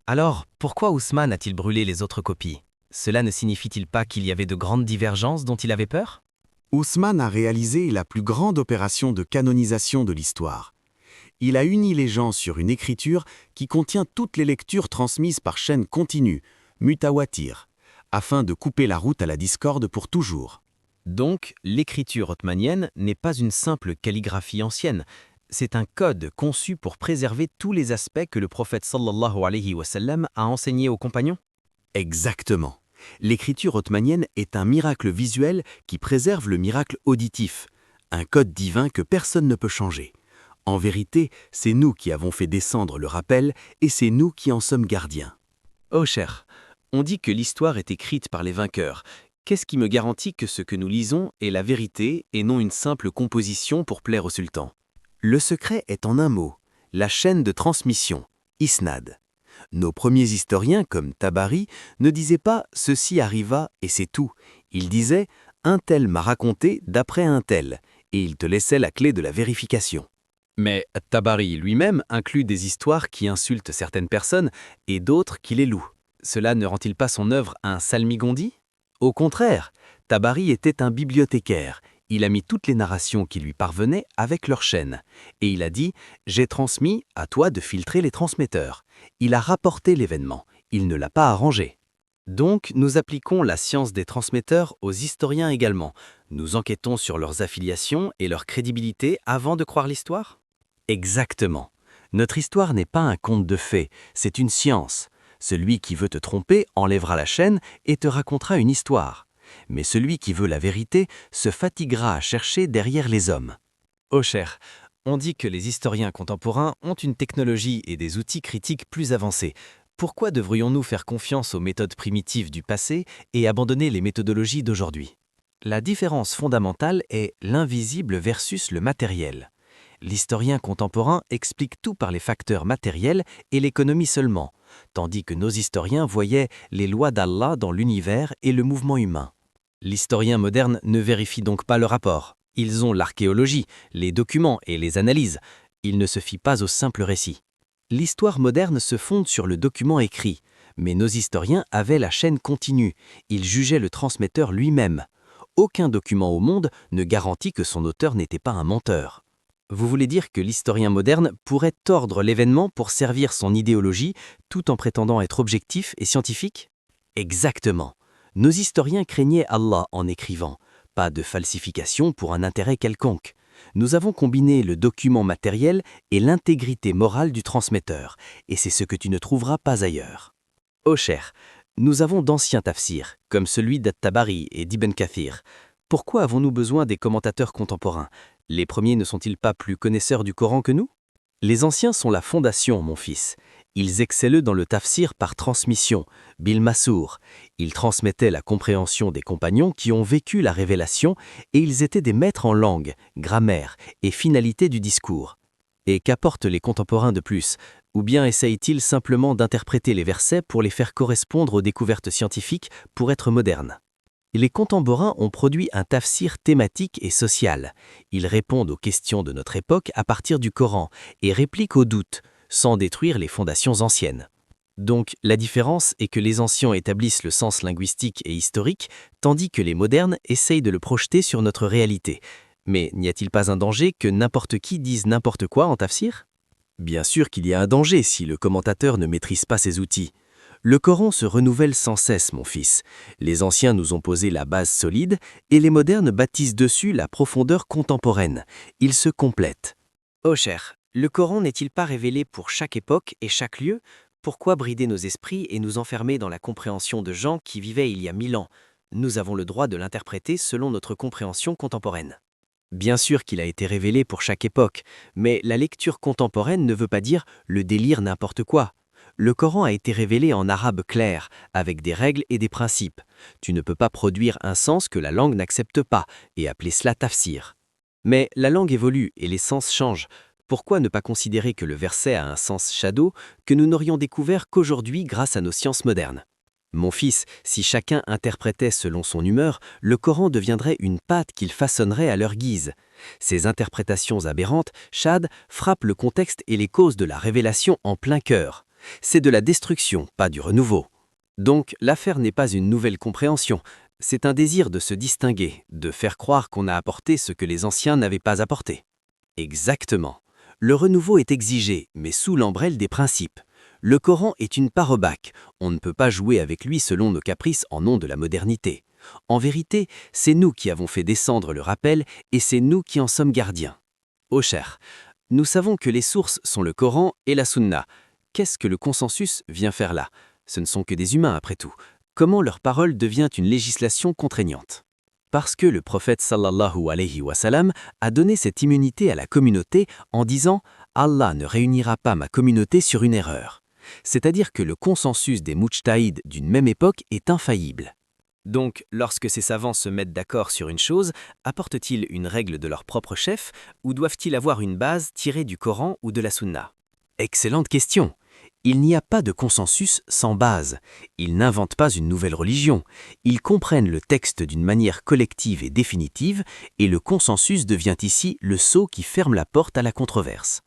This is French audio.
Alors, pourquoi Ousmane a-t-il brûlé les autres copies? Cela ne signifie-t-il pas qu'il y avait de grandes divergences dont il avait peur? Ousmane a réalisé la plus grande opération de canonisation de l'histoire. Il a uni les gens sur une écriture qui contient toutes les lectures transmises par chaîne continue, mutawatir, afin de couper la route à la discorde pour toujours. Donc, l'écriture ottomanienne n'est pas une simple calligraphie ancienne, c'est un code conçu pour préserver tous les aspects que le prophète sallallahu alayhi wa sallam a enseignés aux compagnons? Exactement. L'écriture ottomanienne est un miracle visuel qui préserve le miracle auditif, un code divin que personne ne peut changer. En vérité, c'est nous qui avons fait descendre le rappel et c'est nous qui en sommes gardiens. Oh cher, on dit que l'histoire est écrite par les vainqueurs. Qu'est-ce qui me garantit que ce que nous lisons est la vérité et non une simple composition pour plaire au sultan? Le secret est en un mot, la chaîne de transmission, Isnad. Nos premiers historiens, comme Tabari, ne disaient pas « ceci arriva et c'est tout ». Ils disaient « un tel m'a raconté d'après un tel » et ils te laissaient la clé de la vérification. Mais Tabari lui-même inclut des histoires qui insultent certaines personnes et d'autres qui les louent. Cela ne rend-il pas son œuvre un salmigondi? Au contraire, Tabari était un bibliothécaire. Il a mis toutes les narrations qui lui parvenaient avec leur chaîne. Et il a dit « J'ai transmis, à toi de filtrer les transmetteurs ». Il a rapporté l'événement, il ne l'a pas arrangé. Donc, nous appliquons la science des transmetteurs aux historiens également. Nous enquêtons sur leurs affiliations et leur crédibilité avant de croire l'histoire? Exactement. Notre histoire n'est pas un conte de fées, c'est une science. Celui qui veut te tromper enlèvera la chaîne et te racontera une histoire. Mais celui qui veut la vérité se fatiguera à chercher derrière les hommes. Oh cher, on dit que les historiens contemporains ont une technologie et des outils critiques plus avancés. Pourquoi devrions-nous faire confiance aux méthodes primitives du passé et abandonner les méthodologies d'aujourd'hui? La différence fondamentale est l'invisible versus le matériel. L'historien contemporain explique tout par les facteurs matériels et l'économie seulement, tandis que nos historiens voyaient les lois d'Allah dans l'univers et le mouvement humain. L'historien moderne ne vérifie donc pas le rapport. Ils ont l'archéologie, les documents et les analyses. Il ne se fie pas au simple récit. L'histoire moderne se fonde sur le document écrit, mais nos historiens avaient la chaîne continue. Ils jugeaient le transmetteur lui-même. Aucun document au monde ne garantit que son auteur n'était pas un menteur. Vous voulez dire que l'historien moderne pourrait tordre l'événement pour servir son idéologie tout en prétendant être objectif et scientifique? Exactement. Nos historiens craignaient Allah en écrivant, pas de falsification pour un intérêt quelconque. Nous avons combiné le document matériel et l'intégrité morale du transmetteur, et c'est ce que tu ne trouveras pas ailleurs. Oh cher, nous avons d'anciens tafsirs, comme celui d'At-Tabari et d'Ibn Kathir. Pourquoi avons-nous besoin des commentateurs contemporains? Les premiers ne sont-ils pas plus connaisseurs du Coran que nous? Les anciens sont la fondation, mon fils. Ils excellaient dans le tafsir par transmission, bil masour. Ils transmettaient la compréhension des compagnons qui ont vécu la révélation et ils étaient des maîtres en langue, grammaire et finalité du discours. Et qu'apportent les contemporains de plus? Ou bien essayent-ils simplement d'interpréter les versets pour les faire correspondre aux découvertes scientifiques pour être modernes? Les contemporains ont produit un tafsir thématique et social. Ils répondent aux questions de notre époque à partir du Coran et répliquent aux doutes, sans détruire les fondations anciennes. Donc, la différence est que les anciens établissent le sens linguistique et historique, tandis que les modernes essayent de le projeter sur notre réalité. Mais n'y a-t-il pas un danger que n'importe qui dise n'importe quoi en tafsir? Bien sûr qu'il y a un danger si le commentateur ne maîtrise pas ses outils. Le Coran se renouvelle sans cesse, mon fils. Les anciens nous ont posé la base solide et les modernes bâtissent dessus la profondeur contemporaine. Ils se complètent. Oh cher, le Coran n'est-il pas révélé pour chaque époque et chaque lieu? Pourquoi brider nos esprits et nous enfermer dans la compréhension de gens qui vivaient il y a 1000 ans? Nous avons le droit de l'interpréter selon notre compréhension contemporaine. Bien sûr qu'il a été révélé pour chaque époque, mais la lecture contemporaine ne veut pas dire le délire n'importe quoi. Le Coran a été révélé en arabe clair, avec des règles et des principes. Tu ne peux pas produire un sens que la langue n'accepte pas et appeler cela tafsir. Mais la langue évolue et les sens changent. Pourquoi ne pas considérer que le verset a un sens shadow que nous n'aurions découvert qu'aujourd'hui grâce à nos sciences modernes? Mon fils, si chacun interprétait selon son humeur, le Coran deviendrait une pâte qu'ils façonneraient à leur guise. Ces interprétations aberrantes, Chad, frappent le contexte et les causes de la révélation en plein cœur. C'est de la destruction, pas du renouveau. Donc, l'affaire n'est pas une nouvelle compréhension, c'est un désir de se distinguer, de faire croire qu'on a apporté ce que les anciens n'avaient pas apporté. Exactement. Le renouveau est exigé, mais sous l'ombrelle des principes. Le Coran est une parobaque, on ne peut pas jouer avec lui selon nos caprices en nom de la modernité. En vérité, c'est nous qui avons fait descendre le rappel et c'est nous qui en sommes gardiens. Ô cher, nous savons que les sources sont le Coran et la Sunna. Qu'est-ce que le consensus vient faire là? Ce ne sont que des humains après tout. Comment leur parole devient une législation contraignante? Parce que le prophète sallallahu alayhi wa sallam a donné cette immunité à la communauté en disant « Allah ne réunira pas ma communauté sur une erreur ». C'est-à-dire que le consensus des mujtahid d'une même époque est infaillible. Donc, lorsque ces savants se mettent d'accord sur une chose, apportent-ils une règle de leur propre chef ou doivent-ils avoir une base tirée du Coran ou de la Sunna? Excellente question. Il n'y a pas de consensus sans base. Ils n'inventent pas une nouvelle religion. Ils comprennent le texte d'une manière collective et définitive, et le consensus devient ici le sceau qui ferme la porte à la controverse.